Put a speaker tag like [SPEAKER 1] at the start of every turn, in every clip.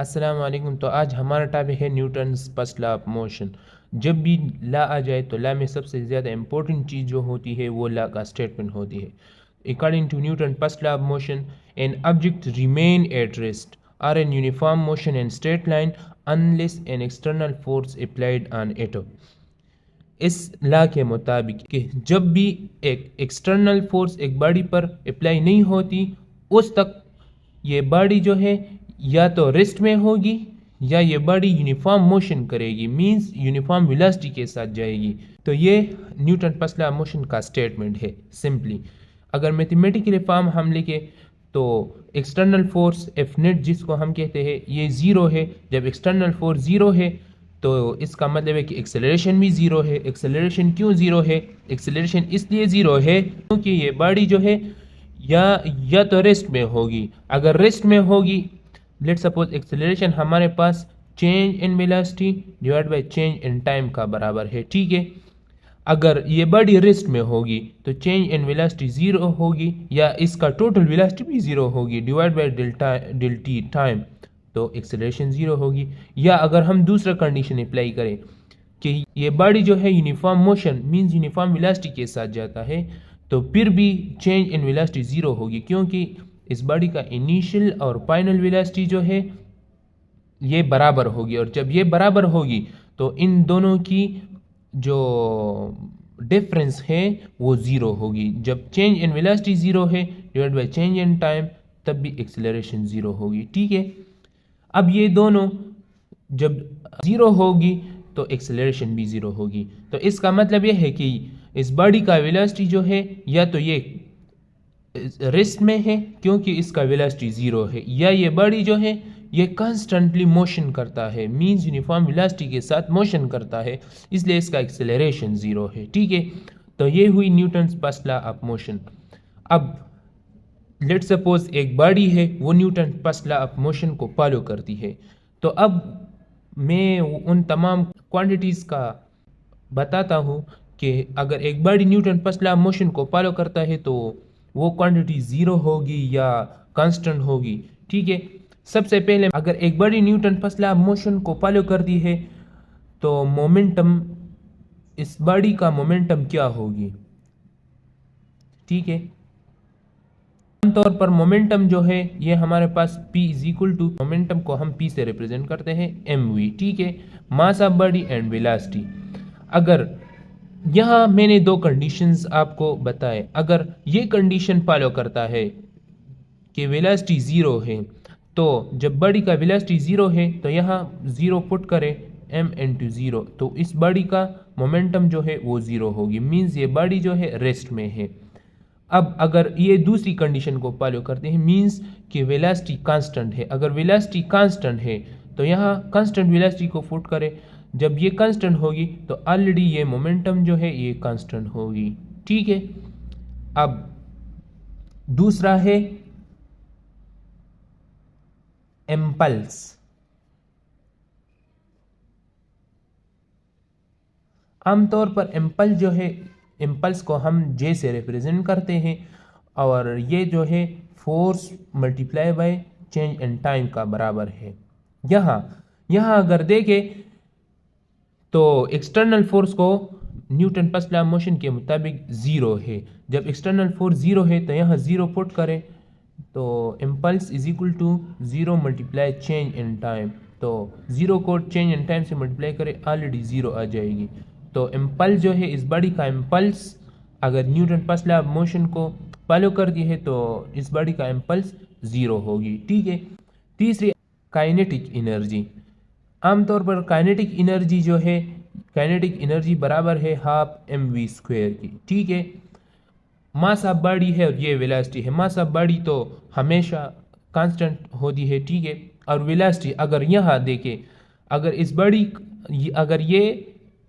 [SPEAKER 1] अस्सलाम वालेकुम। तो आज हमारा टॉपिक है Newton's first law of motion. जब भी लॉ आ जाए तो लॉ में सबसे ज़्यादा इंपॉर्टेंट चीज़ जो होती है वो लॉ का स्टेटमेंट होती है। According to Newton first law of motion, an object remain at rest or an uniform motion and straight line unless an external force applied on it. इस लॉ के मुताबिक कि जब भी एक एक्सटर्नल फोर्स एक बॉडी पर अप्लाई नहीं होती उस तक ये बॉडी जो है या तो रेस्ट में होगी या ये बॉडी यूनिफॉर्म मोशन करेगी, मींस यूनिफॉर्म वेलोसिटी के साथ जाएगी। तो ये Newton first law of motion का स्टेटमेंट है सिंपली। अगर मैथमेटिकली फॉर्म हम लिखे तो एक्सटर्नल फोर्स एफ नेट जिसको हम कहते हैं ये ज़ीरो है। जब एक्सटर्नल फोर्स ज़ीरो है तो इसका मतलब है कि एक्सेलरेशन भी ज़ीरो है। एक्सेलरेशन क्यों ज़ीरो है? एक्सेलरेशन इसलिए ज़ीरो है क्योंकि ये बॉडी जो है या तो रेस्ट में होगी। अगर रेस्ट में होगी, लेट सपोज एक्सेलरेशन हमारे पास change in velocity divide by change in time का बराबर है, ठीक है। अगर ये बॉडी रेस्ट में होगी तो चेंज इन वेलोसिटी ज़ीरो होगी या इसका टोटल वेलोसिटी भी ज़ीरो होगी divide by del T time, तो एक्सेलरेशन ज़ीरो होगी। या अगर हम दूसरा कंडीशन अप्लाई करें कि ये बॉडी जो है uniform motion means uniform velocity के साथ जाता है तो फिर भी चेंज इन वेलोसिटी ज़ीरो होगी क्योंकि इस बॉडी का इनिशियल और फाइनल वेलोसिटी जो है ये बराबर होगी। और जब ये बराबर होगी तो इन दोनों की जो डिफरेंस है वो ज़ीरो होगी। जब चेंज इन वेलोसिटी ज़ीरो है divide by change in time तब भी एक्सेलरेशन ज़ीरो होगी, ठीक है। अब ये दोनों जब ज़ीरो होगी तो एक्सेलरेशन भी ज़ीरो होगी। तो इसका मतलब ये है कि इस बॉडी का वेलोसिटी जो है या तो ये रेस्ट में है क्योंकि इसका वेलोसिटी ज़ीरो है, या ये बॉडी जो है ये कॉन्स्टेंटली मोशन करता है, मींस यूनिफॉर्म वेलोसिटी के साथ मोशन करता है, इसलिए इसका एक्सेलरेशन ज़ीरो है, ठीक है। तो ये हुई Newton's first law of motion. अब लेट सपोज एक बॉडी है वो Newton first law of motion को फॉलो करती है। तो अब मैं उन तमाम क्वांटिटीज़ का बताता हूँ कि अगर एक body Newton first law of motion को फॉलो करता है तो वो क्वांटिटी ज़ीरो होगी या कांस्टेंट होगी, ठीक है। सबसे पहले अगर एक body Newton first law of motion को फॉलो करती है तो मोमेंटम, इस बॉडी का मोमेंटम क्या होगी, ठीक है। आमतौर पर मोमेंटम जो है ये हमारे पास P is equal to, momentum को हम P से रिप्रेजेंट करते हैं mv, ठीक है, mass of body and velocity. अगर यहाँ मैंने दो कंडीशंस आपको बताए, अगर ये कंडीशन फॉलो करता है कि वेलोसिटी ज़ीरो है तो जब बॉडी का वेलोसिटी ज़ीरो है तो यहाँ ज़ीरो पुट करें m इंटू ज़ीरो, तो इस बॉडी का मोमेंटम जो है वो ज़ीरो होगी, मीन्स ये बॉडी जो है रेस्ट में है। अब अगर ये दूसरी कंडीशन को फॉलो करते हैं मींस कि वेलोसिटी कांस्टेंट है। अगर वेलोसिटी कांस्टेंट है तो यहाँ कांस्टेंट वेलोसिटी को पुट करें, जब ये कांस्टेंट होगी तो ऑलरेडी ये मोमेंटम जो है ये कांस्टेंट होगी, ठीक है। अब दूसरा है इम्पल्स। आमतौर पर इम्पल्स जो है, इम्पल्स को हम जे से रिप्रेजेंट करते हैं और ये जो है force multiply by change in time का बराबर है। यहाँ अगर देखें तो एक्सटर्नल फोर्स को Newton first law of motion के मुताबिक ज़ीरो है। जब एक्सटर्नल फोर्स ज़ीरो है तो यहाँ ज़ीरो पुट करें तो impulse is equal to zero multiply change in time, तो ज़ीरो को चेंज इन टाइम से मल्टीप्लाई करें ऑलरेडी ज़ीरो आ जाएगी। तो इम्पल्स जो है इस बॉडी का इम्पल्स अगर Newton first law of motion को फॉलो करती है तो इस बॉडी का इम्पल्स ज़ीरो होगी, ठीक है। तीसरी काइनेटिक एनर्जी। आमतौर पर काइनेटिक एनर्जी जो है, काइनेटिक एनर्जी बराबर है हाफ mv स्क्वायर की, ठीक है। मास ऑफ बॉडी है और ये वेलोसिटी है। मास ऑफ बॉडी तो हमेशा कांस्टेंट होती है, ठीक है। और वेलोसिटी अगर यहाँ देखें, अगर इस बॉडी, अगर ये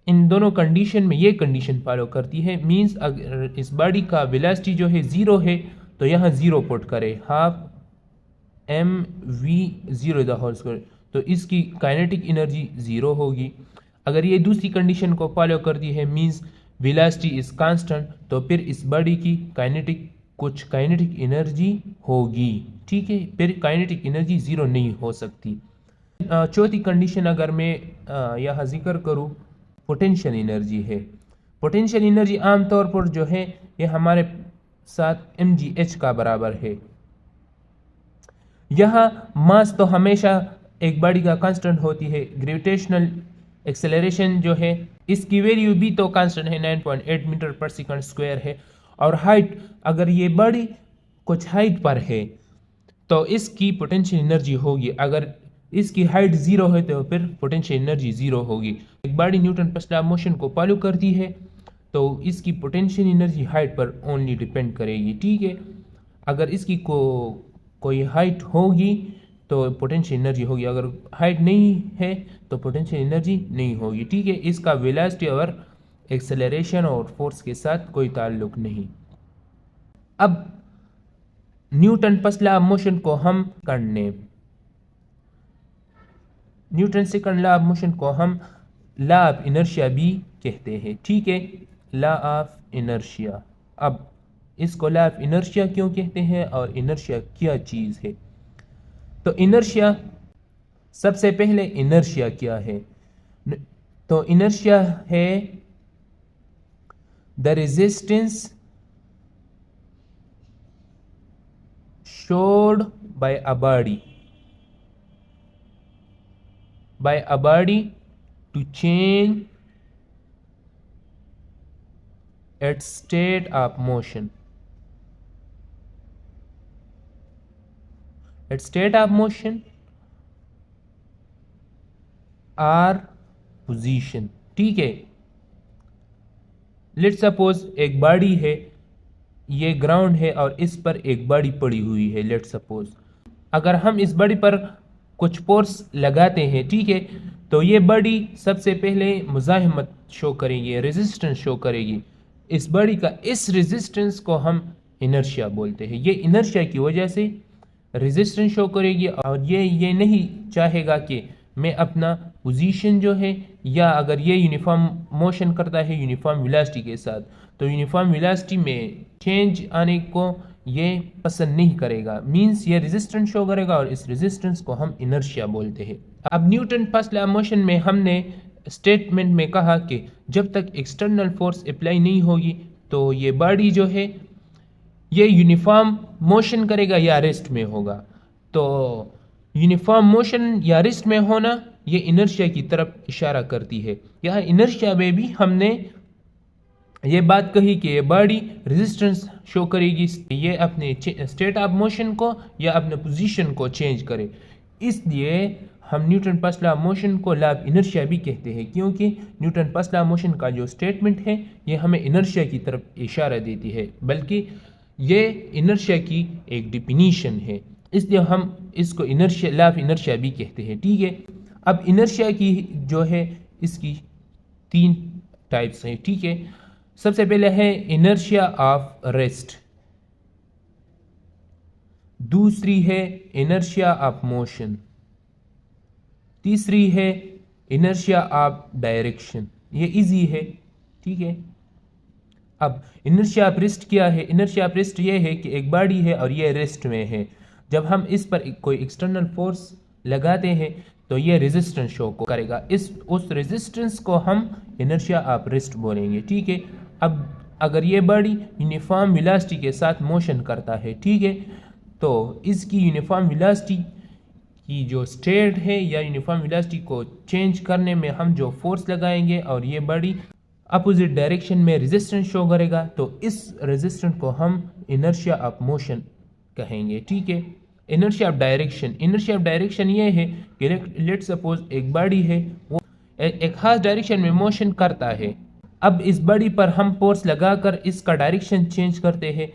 [SPEAKER 1] इन दोनों कंडीशन में ये कंडीशन फॉलो करती है मींस अगर इस बॉडी का वेलोसिटी जो है ज़ीरो है तो यहाँ ज़ीरो पुट करें, half mv zero the whole square, तो इसकी काइनेटिक एनर्जी ज़ीरो होगी। अगर ये दूसरी कंडीशन को फॉलो करती है मींस वेलोसिटी इज कांस्टेंट, तो फिर इस बॉडी की कुछ काइनेटिक एनर्जी होगी, ठीक है। फिर काइनेटिक एनर्जी ज़ीरो नहीं हो सकती। चौथी कंडीशन अगर मैं यहाँ जिक्र करूँ, पोटेंशियल एनर्जी है। पोटेंशियल एनर्जी आमतौर पर जो है ये हमारे साथ mgh का बराबर है। यहाँ मास तो हमेशा एक बॉडी का कांस्टेंट होती है, ग्रेविटेशनल एक्सेलरेशन जो है इसकी वैल्यू भी तो कांस्टेंट है, 9.8 मीटर पर सेकंड स्क्वायर है। और हाइट, अगर ये बॉडी कुछ हाइट पर है तो इसकी पोटेंशियल एनर्जी होगी, अगर इसकी हाइट जीरो है तो फिर पोटेंशियल एनर्जी जीरो होगी। एक body Newton first law of motion को फॉलो करती है तो इसकी पोटेंशियल एनर्जी हाइट पर ओनली डिपेंड करेगी, ठीक है। अगर इसकी कोई हाइट होगी तो पोटेंशियल एनर्जी होगी, अगर हाइट नहीं है तो पोटेंशियल एनर्जी नहीं होगी, ठीक है। इसका वेलोसिटी और एक्सेलरेशन और फोर्स के साथ कोई ताल्लुक नहीं। अब Newton first law of motion को हम करने, Newton second law of motion को हम लॉ ऑफ इनर्शिया भी कहते हैं, ठीक है, लॉ ऑफ इनर्शिया। अब इसको लॉ ऑफ इनर्शिया क्यों कहते हैं और इनर्शिया क्या चीज़ है? तो इनर्शिया, सबसे पहले इनर्शिया क्या है? तो इनर्शिया है the resistance showed by a body to change its state of motion. Its state of motion or position, ठीक है। लेट्स सपोज एक बॉडी है, ये ग्राउंड है और इस पर एक बॉडी पड़ी हुई है। लेट्स सपोज अगर हम इस बॉडी पर कुछ फोर्स लगाते हैं, ठीक है, तो ये बॉडी सबसे पहले मुज़ाहिमत शो करेगी, रेजिस्टेंस शो करेगी। इस बॉडी का इस रेजिस्टेंस को हम इनर्शिया बोलते हैं। ये इनर्शिया की वजह से रेजिस्टेंस शो करेगी और ये नहीं चाहेगा कि मैं अपना पोजीशन जो है, या अगर ये यूनिफॉर्म मोशन करता है यूनिफॉर्म वेलोसिटी के साथ, तो यूनिफॉर्म वेलोसिटी में चेंज आने को ये पसंद नहीं करेगा, मींस ये रेजिस्टेंस शो करेगा और इस रेजिस्टेंस को हम इनर्शिया बोलते हैं। अब Newton first law of motion में हमने स्टेटमेंट में कहा कि जब तक एक्सटर्नल फोर्स अप्लाई नहीं होगी तो ये बॉडी जो है ये यूनिफॉर्म मोशन करेगा या रेस्ट में होगा। तो यूनिफॉर्म मोशन या रेस्ट में होना ये इनर्शिया की तरफ इशारा करती है। यहाँ इनर्शिया में भी हमने ये बात कही कि ये बॉडी रेजिस्टेंस शो करेगी, ये अपने स्टेट ऑफ मोशन को या अपने पोजीशन को चेंज करे। इसलिए हम Newton first law of motion को लॉ ऑफ इनर्शिया भी कहते हैं, क्योंकि Newton first law of motion का जो स्टेटमेंट है ये हमें इनर्शिया की तरफ इशारा देती है, बल्कि ये इनर्शिया की एक डिफिनीशन है, इसलिए हम इसको इनर्शिया, लॉ ऑफ इनर्शिया भी कहते हैं, ठीक है। अब इनर्शिया की जो है इसकी 3 टाइप्स हैं, ठीक है। सबसे पहले है इनर्शिया ऑफ रेस्ट, दूसरी है इनर्शिया ऑफ मोशन, तीसरी है इनर्शिया ऑफ डायरेक्शन। ये इजी है, ठीक है। अब इनर्शिया ऑफ रेस्ट क्या है? इनर्शिया ऑफ रेस्ट ये है कि एक बॉडी है और ये रेस्ट में है, जब हम इस पर कोई एक्सटर्नल फोर्स लगाते हैं तो ये रेजिस्टेंस शो करेगा, उस रेजिस्टेंस को हम इनर्शिया ऑफ रेस्ट बोलेंगे, ठीक है। अब अगर ये बॉडी यूनिफॉर्म वेलोसिटी के साथ मोशन करता है, ठीक है, तो इसकी यूनिफॉर्म वेलोसिटी की जो स्टेट है या यूनिफॉर्म वेलोसिटी को चेंज करने में हम जो फोर्स लगाएंगे और ये बॉडी अपोजिट डायरेक्शन में रेजिस्टेंस शो करेगा, तो इस रेजिस्टेंस को हम इनर्शिया ऑफ मोशन कहेंगे, ठीक है। Inertia of direction, inertia of direction ये है कि लेट्स सपोज एक बॉडी है, वो एक खास डायरेक्शन में मोशन करता है। अब इस बॉडी पर हम फोर्स लगाकर इसका डायरेक्शन चेंज करते हैं।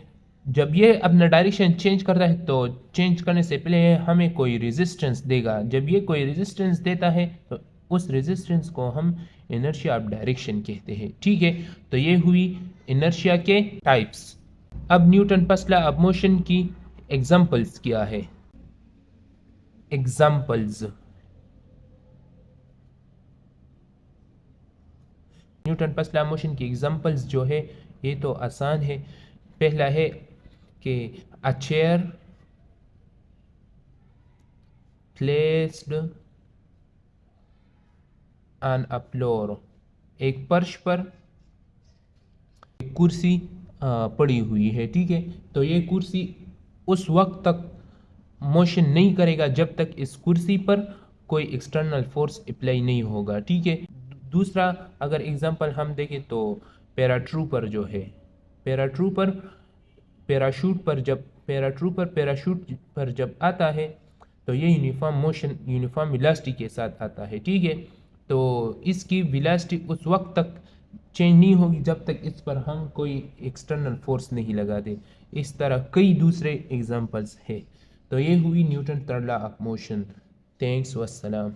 [SPEAKER 1] जब ये अपना डायरेक्शन चेंज करता है तो चेंज करने से पहले हमें कोई रेजिस्टेंस देगा। जब ये कोई रेजिस्टेंस देता है तो उस रेजिस्टेंस को हम इनर्शिया ऑफ डायरेक्शन कहते हैं, ठीक है। तो ये हुई इनर्शिया के टाइप्स। अब Newton first law of motion की एग्जांपल्स क्या है? Examples, Newton first law of motion की एग्जांपल्स जो है ये तो आसान है। पहला है कि a chair placed on a floor, एक फर्श पर एक कुर्सी पड़ी हुई है, ठीक है। तो ये कुर्सी उस वक्त तक मोशन नहीं करेगा जब तक इस कुर्सी पर कोई एक्सटर्नल फोर्स अप्लाई नहीं होगा, ठीक है। दूसरा अगर एग्जांपल हम देखें तो पैराट्रूपर जो है, पैराट्रूपर पैराशूट पर जब आता है तो ये यूनिफॉर्म मोशन, यूनिफॉर्म वेलोसिटी के साथ आता है, ठीक है। तो इसकी वेलोसिटी उस वक्त तक चेंज नहीं होगी जब तक इस पर हम कोई एक्सटर्नल फोर्स नहीं लगाते। इस तरह कई दूसरे एग्जांपल्स है। तो ये हुई Newton third law of motion. Thanks वस्सलाम।